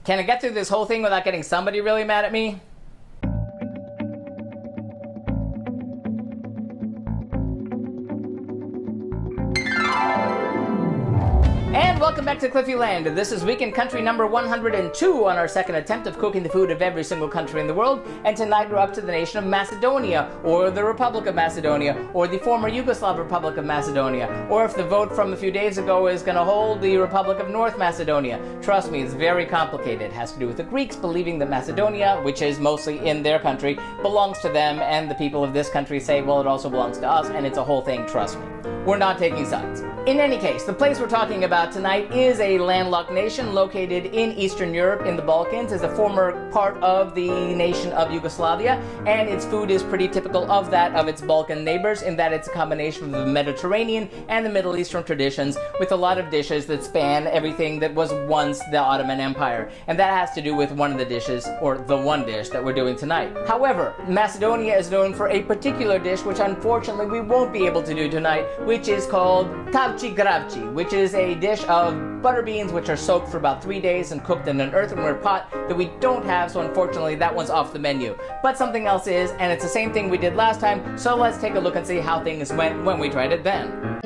Can I get through this whole thing without getting somebody really mad at me? And welcome back to Cliffy Land. This is weekend country number 102 on our second attempt of cooking the food of every single country in the world. And tonight we're up to the nation of Macedonia, or the Republic of Macedonia, or the former Yugoslav Republic of Macedonia, or if the vote from a few days ago is going to hold, the Republic of North Macedonia. Trust me, it's very complicated. It has to do with the Greeks believing that Macedonia, which is mostly in their country, belongs to them, and the people of this country say, well, it also belongs to us, and it's a whole thing, trust me. We're not taking sides. In any case, the place we're talking about tonight is a landlocked nation located in Eastern Europe in the Balkans. It's a former part of the nation of Yugoslavia, and its food is pretty typical of that of its Balkan neighbors in that it's a combination of the Mediterranean and the Middle Eastern traditions with a lot of dishes that span everything that was once the Ottoman Empire. And that has to do with one of the dishes, or the one dish that we're doing tonight. However, Macedonia is known for a particular dish which unfortunately we won't be able to do tonight, which is called tavci gravci, which is a dish of butter beans which are soaked for about 3 days and cooked in an earthenware pot that we don't have, so unfortunately that one's off the menu. But something else is, and it's the same thing we did last time, so let's take a look and see how things went when we tried it then.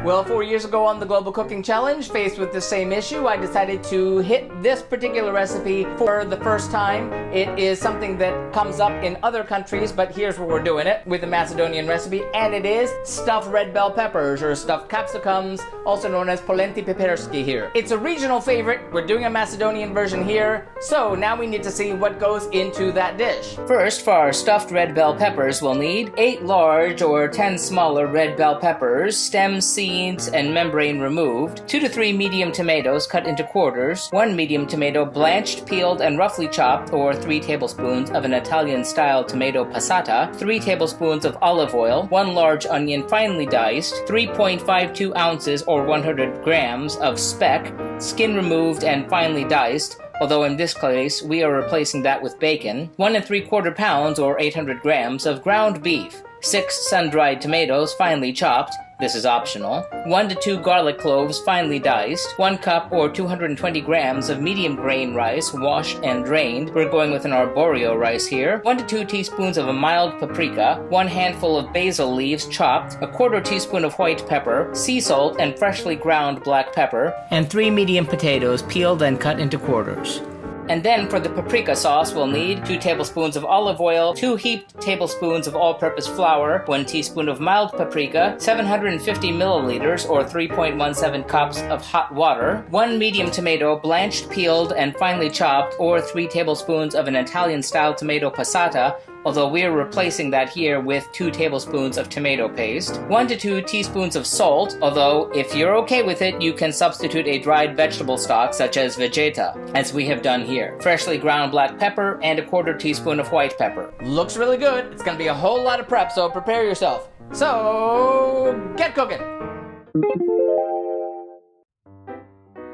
Well, 4 years ago on the Global Cooking Challenge, faced with the same issue, I decided to hit this particular recipe for the first time. It is something that comes up in other countries, but here's where we're doing it with the Macedonian recipe, and it is stuffed red bell peppers, or stuffed capsicums, also known as Polneti Piperki here. It's a regional favorite. We're doing a Macedonian version here, so now we need to see what goes into that dish. First, for our stuffed red bell peppers, we'll need 8 large or 10 smaller red bell peppers, stems, seeds, and membrane removed, 2 to 3 medium tomatoes cut into quarters, 1 medium tomato blanched, peeled, and roughly chopped, or 3 tablespoons of an Italian-style tomato passata, 3 tablespoons of olive oil, 1 large onion finely diced, 3.52 ounces or 100 grams of speck, skin removed and finely diced, although in this case we are replacing that with bacon, 1 3/4 pounds or 800 grams of ground beef, 6 sun-dried tomatoes finely chopped, this is optional, 1 to 2 garlic cloves finely diced, 1 cup or 220 grams of medium grain rice washed and drained, we're going with an arborio rice here, 1 to 2 teaspoons of a mild paprika, 1 handful of basil leaves chopped, 1/4 teaspoon of white pepper, sea salt and freshly ground black pepper, and 3 medium potatoes peeled and cut into quarters. And then for the paprika sauce, we'll need 2 tablespoons of olive oil, 2 heaped tablespoons of all-purpose flour, 1 teaspoon of mild paprika, 750 milliliters or 3.17 cups of hot water, 1 medium tomato blanched, peeled, and finely chopped, or 3 tablespoons of an Italian-style tomato passata, although we are replacing that here with 2 tablespoons of tomato paste, 1 to 2 teaspoons of salt, although if you're okay with it, you can substitute a dried vegetable stock such as Vegeta, as we have done here, freshly ground black pepper, and 1/4 teaspoon of white pepper. Looks really good. It's gonna be a whole lot of prep, so prepare yourself. So, get cooking!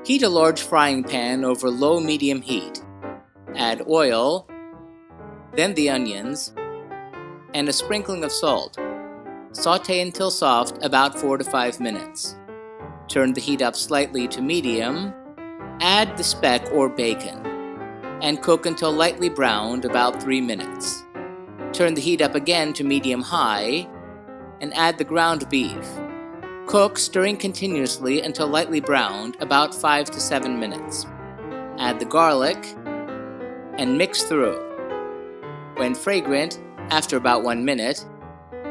Heat a large frying pan over low-medium heat. Add oil, then the onions, and a sprinkling of salt. Sauté until soft, about 4 to 5 minutes. Turn the heat up slightly to medium, add the speck or bacon, and cook until lightly browned, about 3 minutes. Turn the heat up again to medium-high, and add the ground beef. Cook, stirring continuously until lightly browned, about 5 to 7 minutes. Add the garlic, and mix through. When fragrant, after about 1 minute,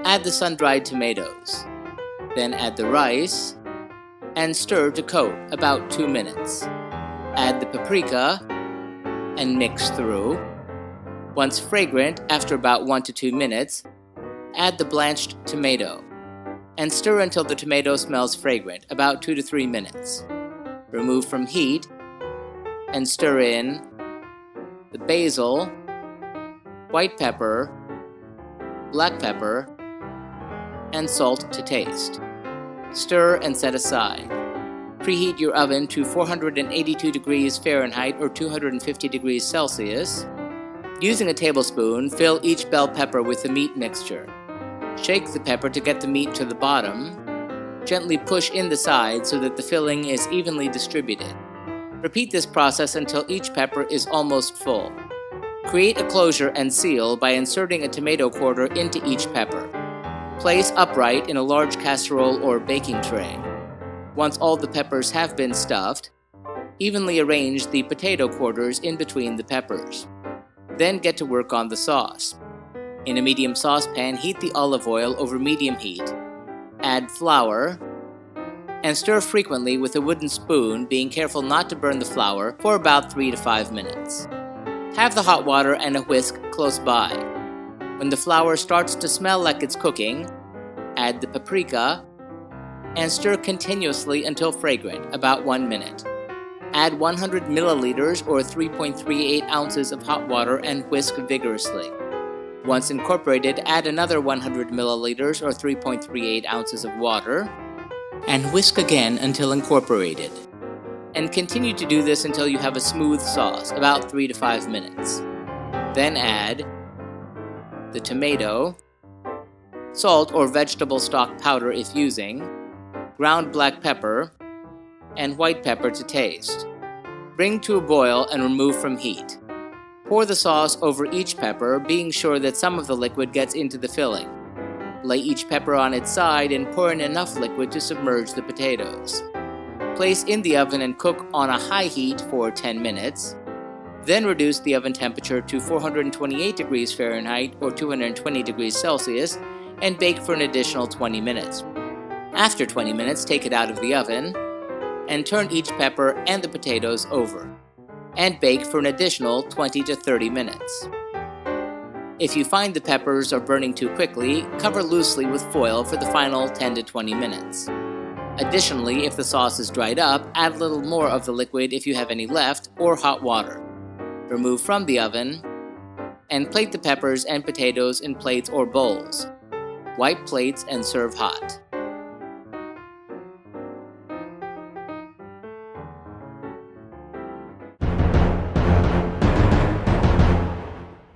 add the sun-dried tomatoes. Then add the rice, and stir to coat, about 2 minutes. Add the paprika, and mix through. Once fragrant, after about 1 to 2 minutes, add the blanched tomato, and stir until the tomato smells fragrant, about 2 to 3 minutes. Remove from heat, and stir in the basil, white pepper, black pepper, and salt to taste. Stir and set aside. Preheat your oven to 482 degrees Fahrenheit or 250 degrees Celsius. Using a tablespoon, fill each bell pepper with the meat mixture. Shake the pepper to get the meat to the bottom. Gently push in the sides so that the filling is evenly distributed. Repeat this process until each pepper is almost full. Create a closure and seal by inserting a tomato quarter into each pepper. Place upright in a large casserole or baking tray. Once all the peppers have been stuffed, evenly arrange the potato quarters in between the peppers. Then get to work on the sauce. In a medium saucepan, heat the olive oil over medium heat. Add flour and stir frequently with a wooden spoon, being careful not to burn the flour, for about 3 to 5 minutes. Have the hot water and a whisk close by. When the flour starts to smell like it's cooking, add the paprika and stir continuously until fragrant, about 1 minute. Add 100 milliliters or 3.38 ounces of hot water and whisk vigorously. Once incorporated, add another 100 milliliters or 3.38 ounces of water and whisk again until incorporated. And continue to do this until you have a smooth sauce, about 3 to 5 minutes. Then add the tomato, salt or vegetable stock powder if using, ground black pepper, and white pepper to taste. Bring to a boil and remove from heat. Pour the sauce over each pepper, being sure that some of the liquid gets into the filling. Lay each pepper on its side and pour in enough liquid to submerge the potatoes. Place in the oven and cook on a high heat for 10 minutes. Then reduce the oven temperature to 428 degrees Fahrenheit or 220 degrees Celsius and bake for an additional 20 minutes. After 20 minutes, take it out of the oven and turn each pepper and the potatoes over and bake for an additional 20 to 30 minutes. If you find the peppers are burning too quickly, cover loosely with foil for the final 10 to 20 minutes. Additionally, if the sauce is dried up, add a little more of the liquid if you have any left, or hot water. Remove from the oven and plate the peppers and potatoes in plates or bowls. Wipe plates and serve hot.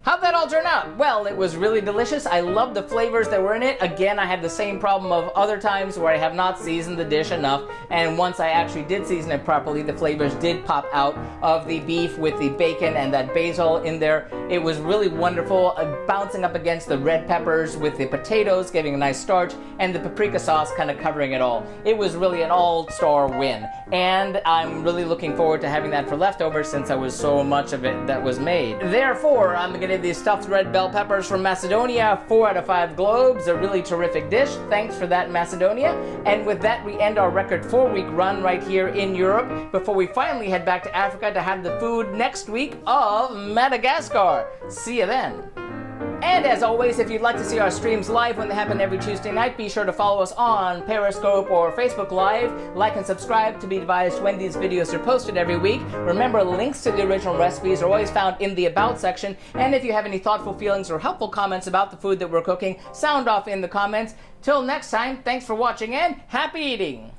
How'd that all turn out? Well, it was really delicious. I love the flavors that were in it. Again, I had the same problem of other times where I have not seasoned the dish enough, and once I actually did season it properly, the flavors did pop out of the beef with the bacon and that basil in there. It was really wonderful, bouncing up against the red peppers with the potatoes, giving a nice starch, and the paprika sauce kind of covering it all. It was really an all-star win, and I'm really looking forward to having that for leftovers since there was so much of it that was made. Therefore, I'm going to give these stuffed red bell peppers from Macedonia 4 out of 5 globes. A really terrific dish. Thanks for that, Macedonia. And with that, we end our record 4-week run right here in Europe before we finally head back to Africa to have the food next week of Madagascar. See you then. And as always, if you'd like to see our streams live when they happen every Tuesday night, be sure to follow us on Periscope or Facebook Live. Like and subscribe to be advised when these videos are posted every week. Remember, links to the original recipes are always found in the About section. And if you have any thoughtful feelings or helpful comments about the food that we're cooking, sound off in the comments. Till next time, thanks for watching and happy eating!